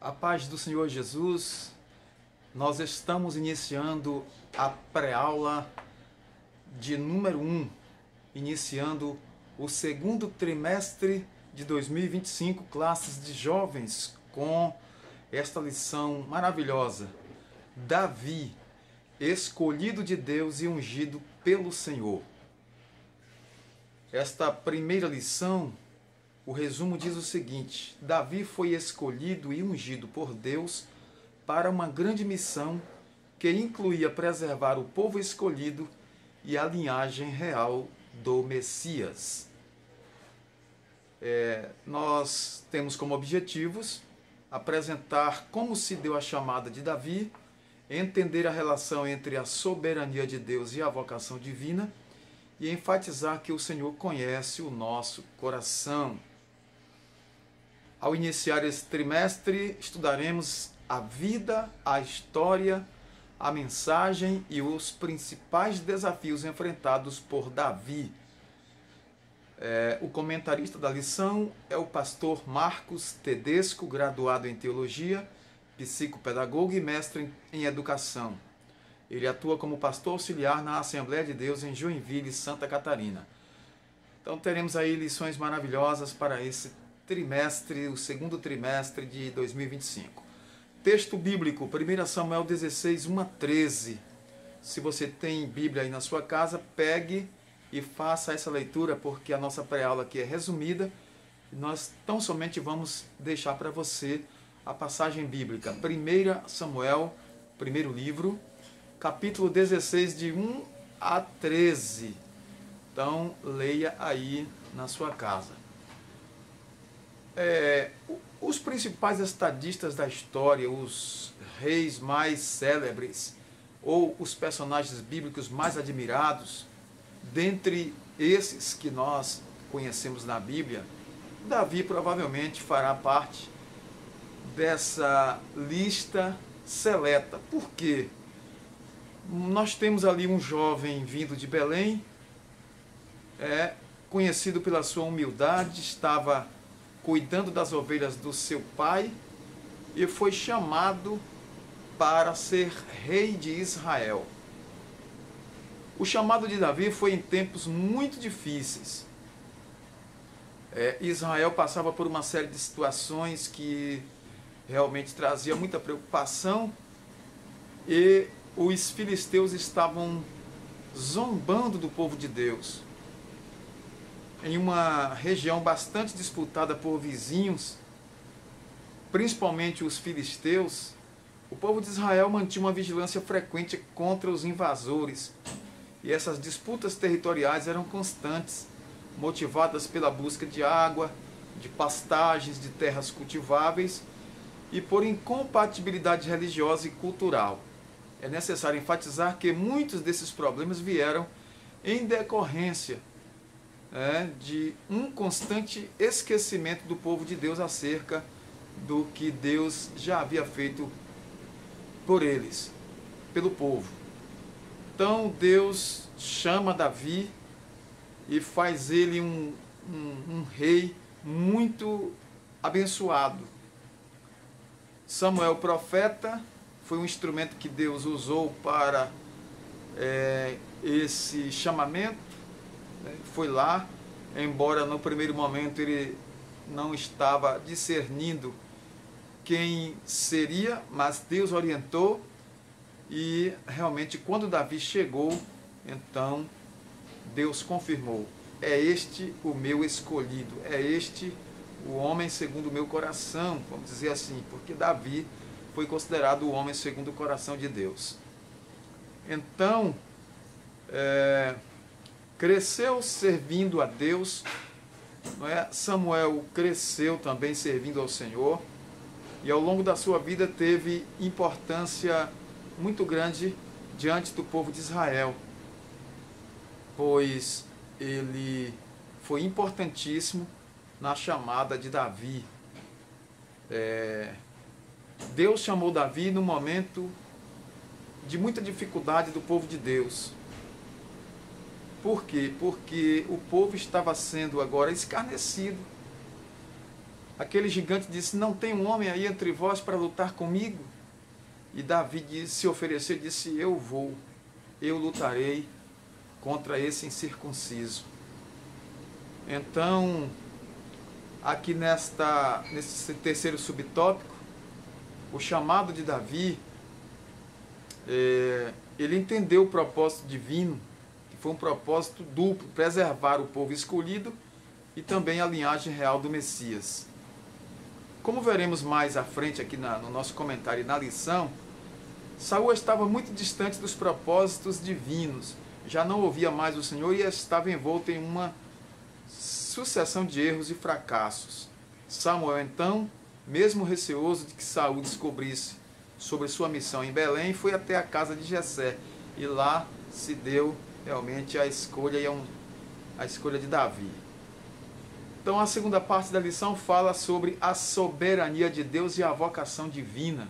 A paz do Senhor Jesus, nós estamos iniciando a pré-aula de número 1, iniciando o segundo trimestre de 2025, classes de jovens, com esta lição maravilhosa. Davi, escolhido de Deus e ungido pelo Senhor. Esta primeira lição, o resumo diz o seguinte: Davi foi escolhido e ungido por Deus para uma grande missão que incluía preservar o povo escolhido e a linhagem real do Messias. Nós temos como objetivos apresentar como se deu a chamada de Davi, entender a relação entre a soberania de Deus e a vocação divina e enfatizar que o Senhor conhece o nosso coração. Ao iniciar esse trimestre, estudaremos a vida, a história, a mensagem e os principais desafios enfrentados por Davi. O comentarista da lição é o pastor Marcos Tedesco, graduado em teologia, psicopedagogo e mestre em educação. Ele atua como pastor auxiliar na Assembleia de Deus em Joinville, Santa Catarina. Então teremos aí lições maravilhosas para esse trimestre, o segundo trimestre de 2025. Texto bíblico, 1 Samuel 16, 1 a 13. Se você tem Bíblia aí na sua casa, pegue e faça essa leitura, porque a nossa pré-aula aqui é resumida e nós tão somente vamos deixar para você a passagem bíblica. 1 Samuel, primeiro livro, capítulo 16, de 1 a 13. Então, leia aí na sua casa. Os principais estadistas da história, os reis mais célebres ou os personagens bíblicos mais admirados, dentre esses que nós conhecemos na Bíblia, Davi provavelmente fará parte dessa lista seleta. Por quê? Nós temos ali um jovem vindo de Belém, conhecido pela sua humildade, estava cuidando das ovelhas do seu pai e foi chamado para ser rei de Israel. O chamado de Davi foi em tempos muito difíceis. Israel passava por uma série de situações que realmente trazia muita preocupação e os filisteus estavam zombando do povo de Deus. Em uma região bastante disputada por vizinhos, principalmente os filisteus, o povo de Israel mantinha uma vigilância frequente contra os invasores. E essas disputas territoriais eram constantes, motivadas pela busca de água, de pastagens, de terras cultiváveis e por incompatibilidade religiosa e cultural. É necessário enfatizar que muitos desses problemas vieram em decorrência de um constante esquecimento do povo de Deus acerca do que Deus já havia feito por eles, pelo povo. Então Deus chama Davi e faz ele um rei muito abençoado. Samuel, profeta, foi um instrumento que Deus usou para esse chamamento. Foi lá, embora no primeiro momento ele não estava discernindo quem seria, mas Deus orientou e realmente quando Davi chegou, então Deus confirmou: é este o meu escolhido, é este o homem segundo o meu coração, vamos dizer assim, porque Davi foi considerado o homem segundo o coração de Deus. Então, cresceu servindo a Deus, Samuel cresceu também servindo ao Senhor e ao longo da sua vida teve importância muito grande diante do povo de Israel, pois ele foi importantíssimo na chamada de Davi. Deus chamou Davi no momento de muita dificuldade do povo de Deus. Por quê? Porque o povo estava sendo agora escarnecido. aquele gigante disse: não tem um homem aí entre vós para lutar comigo? E Davi se ofereceu e disse: eu vou, eu lutarei contra esse incircunciso. Então, aqui nesse terceiro subtópico, o chamado de Davi, ele entendeu o propósito divino, que foi um propósito duplo: preservar o povo escolhido e também a linhagem real do Messias. Como veremos mais à frente aqui no nosso comentário e na lição, Saul estava muito distante dos propósitos divinos, já não ouvia mais o Senhor e estava envolto em uma sucessão de erros e fracassos. Samuel, então, mesmo receoso de que Saul descobrisse sobre sua missão em Belém, foi até a casa de Jessé, e lá se deu realmente a escolha de Davi. Então, a segunda parte da lição fala sobre a soberania de Deus e a vocação divina.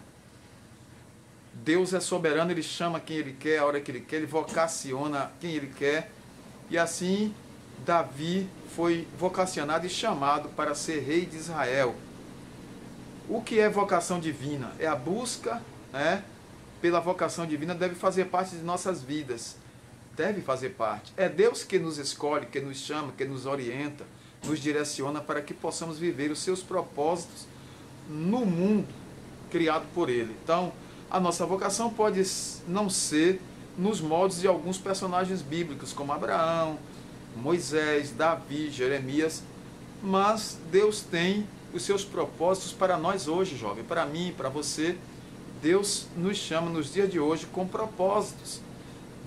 Deus é soberano, Ele chama quem Ele quer, a hora que Ele quer, Ele vocaciona quem Ele quer. E assim, Davi foi vocacionado e chamado para ser rei de Israel. O que é vocação divina? É a busca, pela vocação divina, deve fazer parte de nossas vidas. Deve fazer parte. É Deus que nos escolhe, que nos chama, que nos orienta, nos direciona para que possamos viver os seus propósitos no mundo criado por Ele. Então, a nossa vocação pode não ser nos moldes de alguns personagens bíblicos, como Abraão, Moisés, Davi, Jeremias, mas Deus tem os seus propósitos para nós hoje, jovem, para mim, para você. Deus nos chama nos dias de hoje com propósitos.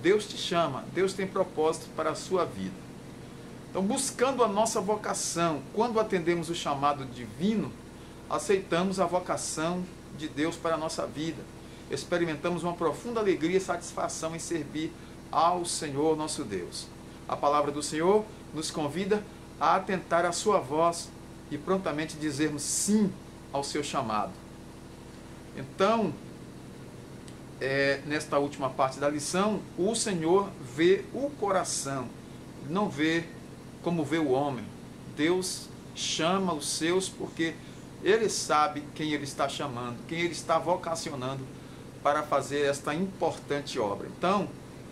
Deus te chama, Deus tem propósito para a sua vida. Então, buscando a nossa vocação, quando atendemos o chamado divino, aceitamos a vocação de Deus para a nossa vida. Experimentamos uma profunda alegria e satisfação em servir ao Senhor nosso Deus. A palavra do Senhor nos convida a atentar à sua voz e prontamente dizermos sim ao seu chamado. Então, nesta última parte da lição, o Senhor vê o coração, não vê como vê o homem. Deus chama os seus porque Ele sabe quem Ele está chamando, quem Ele está vocacionando para fazer esta importante obra. Então,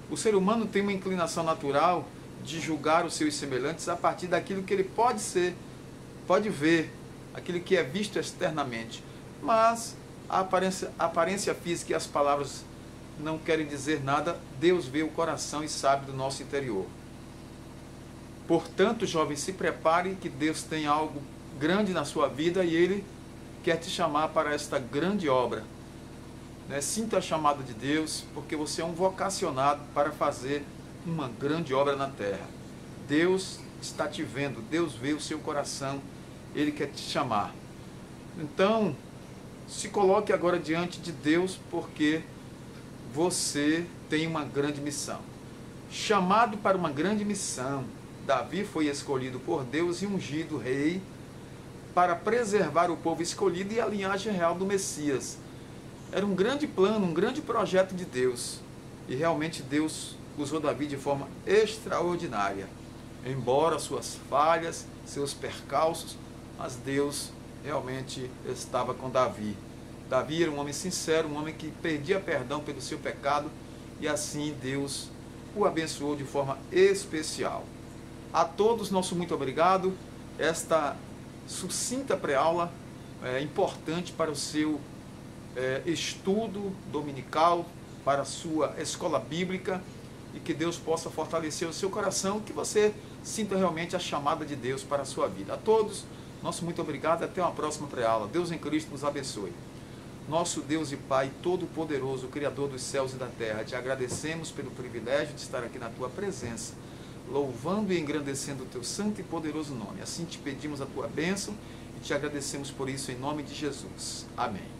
o ser humano tem uma inclinação natural de julgar os seus semelhantes a partir daquilo que ele pode ver, aquilo que é visto externamente. Mas a aparência física e as palavras não querem dizer nada. Deus vê o coração e sabe do nosso interior. Portanto, jovem, se prepare que Deus tem algo grande na sua vida e Ele quer te chamar para esta grande obra. Sinta a chamada de Deus, porque você é um vocacionado para fazer uma grande obra na terra. Deus está te vendo, Deus vê o seu coração, Ele quer te chamar. Então, se coloque agora diante de Deus, porque você tem uma grande missão. Chamado para uma grande missão. Davi foi escolhido por Deus e ungido rei para preservar o povo escolhido e a linhagem real do Messias. Era um grande plano, um grande projeto de Deus. E realmente Deus usou Davi de forma extraordinária. Embora suas falhas, seus percalços, mas Deus realmente estava com Davi. Davi era um homem sincero, um homem que pedia perdão pelo seu pecado, e assim Deus o abençoou de forma especial. A todos, nosso muito obrigado. Esta sucinta pré-aula é importante para o seu estudo dominical, para a sua escola bíblica, e que Deus possa fortalecer o seu coração, que você sinta realmente a chamada de Deus para a sua vida. A todos, nosso muito obrigado, até uma próxima pré-aula. Deus em Cristo nos abençoe. Nosso Deus e Pai Todo-Poderoso, Criador dos céus e da terra, te agradecemos pelo privilégio de estar aqui na tua presença, louvando e engrandecendo o teu santo e poderoso nome. Assim te pedimos a tua bênção e te agradecemos por isso em nome de Jesus. Amém.